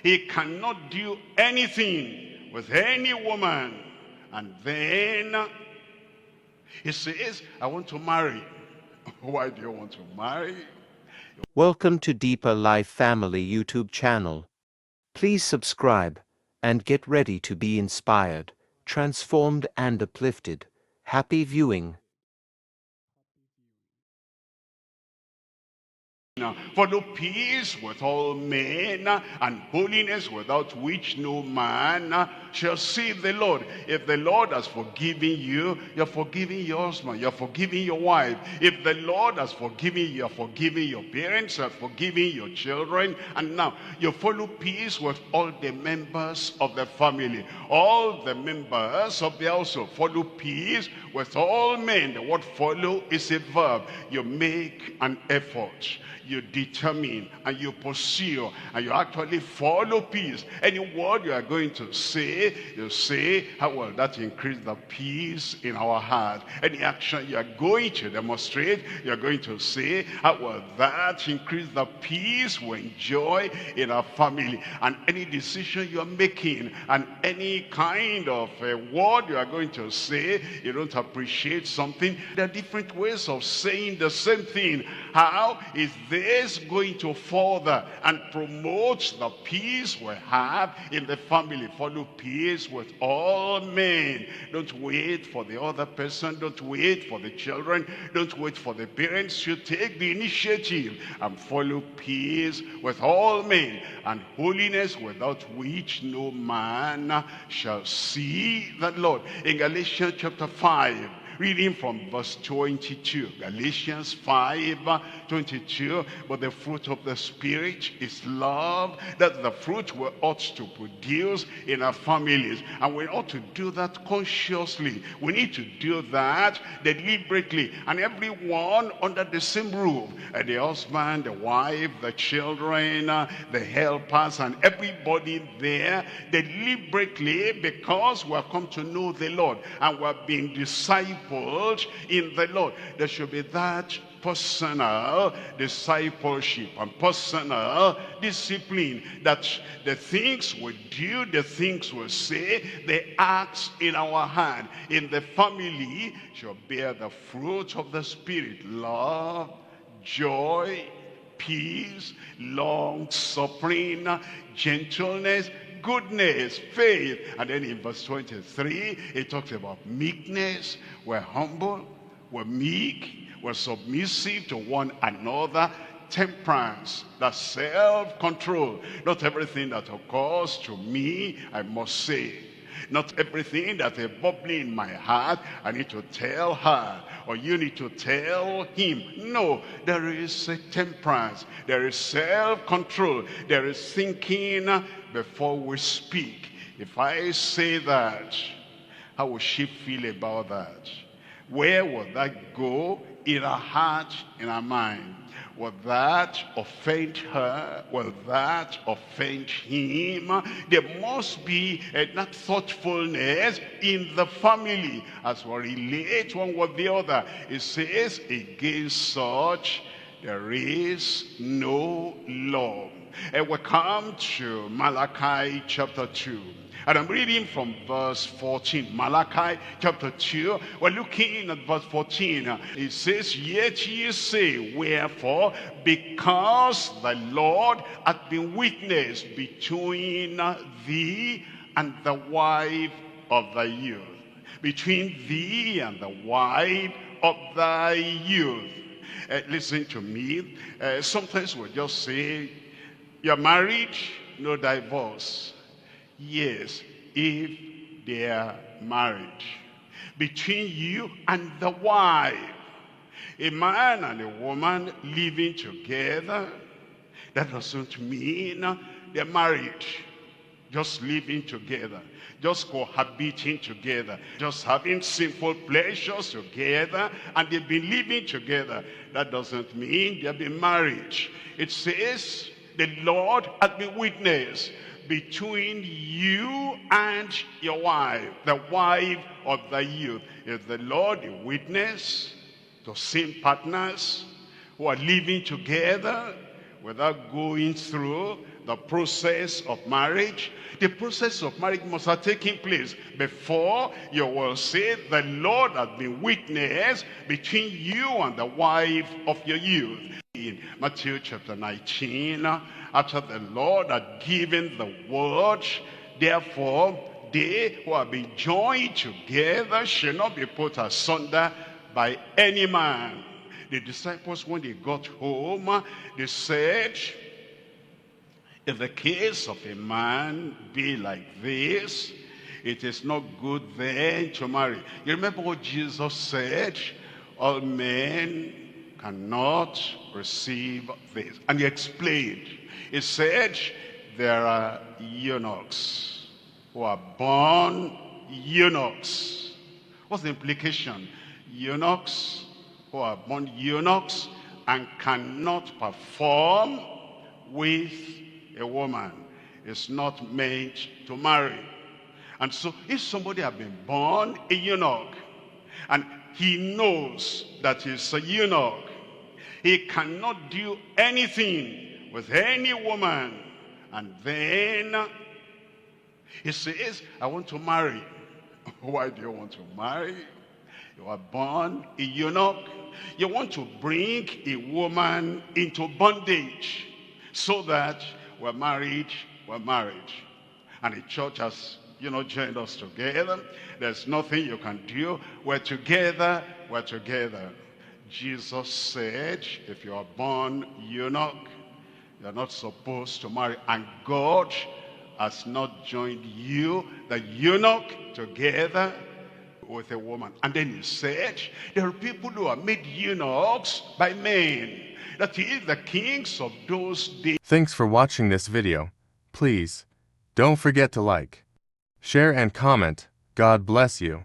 He cannot do anything with any woman. And then he says, I want to marry. Why do you want to marry? Welcome to Deeper Life Family YouTube channel. Please subscribe and get ready to be inspired, transformed and uplifted. Happy viewing. Follow peace with all men, and holiness, without which no man shall see the Lord. If the Lord has forgiven you, you're forgiving your husband, you're forgiving your wife. If the Lord has forgiven you, you're forgiving your parents, you're forgiving your children. And now you follow peace with all the members of the family, all the members of the household. Follow peace with all men. The word follow is a verb. You make an effort, you determine, and you pursue, and you actually follow peace. Any word you are going to say, you say, how will that increase the peace in our heart? Any action you are going to demonstrate, you are going to say, how will that increase the peace we enjoy in our family? And any decision you are making, and any kind of word you are going to say, you don't appreciate something. There are different ways of saying the same thing. How is this going to further and promote the peace we have in the family? Follow peace with all men. Don't wait for the other person. Don't wait for the children. Don't wait for the parents. You take the initiative and follow peace with all men, and holiness, without which no man shall see the Lord. In Galatians chapter 5, reading from verse 22, Galatians 5:22, but the fruit of the Spirit is love. That's the fruit we ought to produce in our families. And we ought to do that consciously. We need to do that deliberately. And everyone under the same roof, the husband, the wife, the children, the helpers, and everybody there, deliberately, because we have come to know the Lord and we have been discipled in the Lord. There should be that personal discipleship and personal discipline, that the things we do, the things we say, the acts in our hand, in the family, shall bear the fruit of the Spirit: love, joy, peace, long-suffering, gentleness, goodness, faith. And then in verse 23, it talks about meekness. We're humble, we're meek, we're submissive to one another. Temperance, the self-control. Not everything that occurs to me, I must say. Not everything that is bubbling in my heart, I need to tell her, or you need to tell him. No, there is a temperance, there is self-control, there is thinking before we speak. If I say that, how will she feel about that? Where will that go in her heart, in her mind? Will that offend her? Will that offend him? There must be that thoughtfulness in the family as we relate one with the other. It says, against such there is no law. And we come to Malachi chapter 2. And I'm reading from verse 14. Malachi chapter 2. We're looking at verse 14. It says, yet ye say, wherefore? Because the Lord hath been witness between thee and the wife of thy youth. Between thee and the wife of thy youth. Listen to me. Sometimes we'll just say, you're married, no divorce. Yes, if they are married. Between you and the wife. A man and a woman living together, that doesn't mean they're married. Just living together, just cohabiting together, just having sinful pleasures together, and they've been living together. That doesn't mean they've been married. It says, the Lord has been witness between you and your wife, the wife of the youth. Is the Lord a witness to same partners who are living together, without going through the process of marriage. The process of marriage must have taken place before you will say, the Lord has been witness between you and the wife of your youth. In Matthew chapter 19, after the Lord had given the word, therefore they who have been joined together shall not be put asunder by any man. The disciples, when they got home, they said, if the case of a man be like this, it is not good then to marry. You remember what Jesus said? All men cannot receive this. And he explained. He said, there are eunuchs who are born eunuchs. What's the implication? Eunuchs who are born eunuchs and cannot perform with a woman is not meant to marry. And so if somebody has been born a eunuch and he knows that he's a eunuch, he cannot do anything with any woman, and then he says, I want to marry. Why do you want to marry? You are born a eunuch. You want to bring a woman into bondage so that we're married. And the church has, joined us together. There's nothing you can do. We're together. Jesus said, if you are born eunuch, you're not supposed to marry. And God has not joined you, the eunuch, together with a woman. And then he said, there are people who are made eunuchs by men. That is, the kings of those days. Thanks for watching this video. Please, don't forget to like, share and comment. God bless you.